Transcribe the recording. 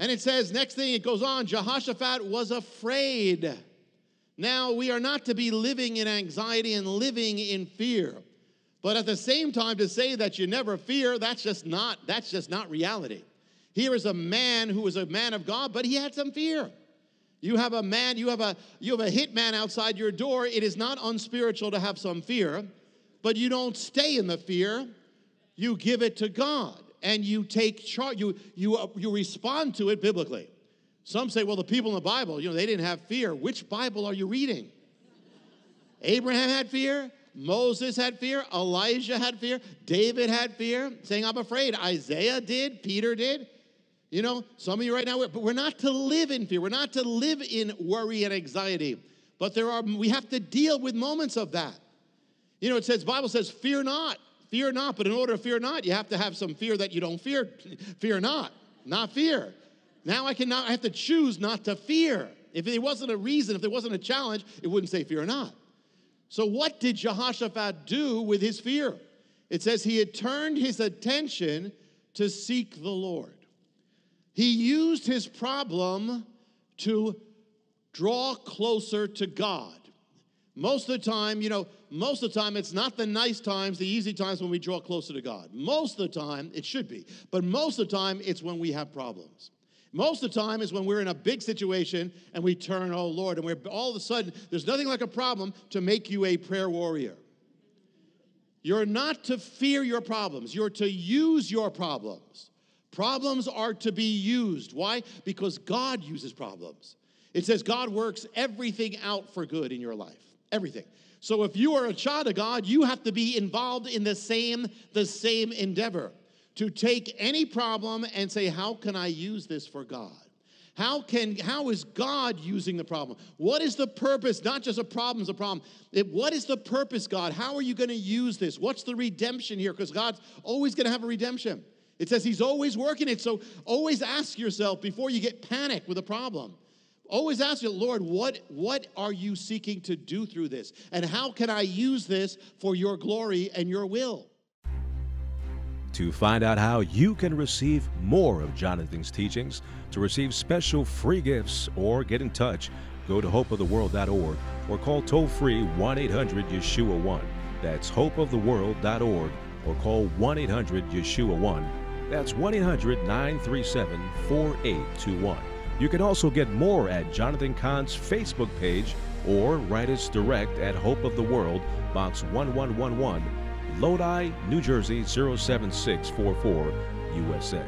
And it says, next thing it goes on, Jehoshaphat was afraid. Now, we are not to be living in anxiety and living in fear. But at the same time, to say that you never fear, that's just not reality. Here is a man who was a man of God, but he had some fear. You have a man, you have a hitman outside your door. It is not unspiritual to have some fear, but you don't stay in the fear. You give it to God, and you take charge. You respond to it biblically. Some say, well, the people in the Bible, they didn't have fear. Which Bible are you reading? Abraham had fear. Moses had fear. Elijah had fear. David had fear, saying, I'm afraid. Isaiah did. Peter did. Some of you right now, but we're not to live in fear. We're not to live in worry and anxiety. But we have to deal with moments of that. It says, Bible says, fear not. Fear not. But in order to fear not, you have to have some fear that you don't fear. Fear not fear. Now I have to choose not to fear. If there wasn't a reason, if there wasn't a challenge, it wouldn't say fear not. So what did Jehoshaphat do with his fear? It says he had turned his attention to seek the Lord. He used his problem to draw closer to God. Most of the time, it's not the nice times, the easy times when we draw closer to God. Most of the time, it should be. But most of the time, it's when we have problems. Most of the time is when we're in a big situation and we turn, oh Lord, and we're all of a sudden, there's nothing like a problem to make you a prayer warrior. You're not to fear your problems. You're to use your problems. Problems are to be used. Why? Because God uses problems. It says God works everything out for good in your life. Everything. So if you are a child of God, you have to be involved in the same endeavor. To take any problem and say, how can I use this for God? How is God using the problem? What is the purpose? Not just a problem's a problem. What is the purpose, God? How are you going to use this? What's the redemption here? Because God's always going to have a redemption. It says he's always working it. So always ask yourself before you get panicked with a problem. Always ask your Lord, what are you seeking to do through this? And how can I use this for your glory and your will? To find out how you can receive more of Jonathan's teachings, to receive special free gifts, or get in touch, go to hopeoftheworld.org or call toll-free 1-800-YESHUA-1. That's hopeoftheworld.org or call 1-800-YESHUA-1. That's 1-800-937-4821. You can also get more at Jonathan Cahn's Facebook page or write us direct at Hope of the World, Box 1111, Lodi, New Jersey 07644, USA.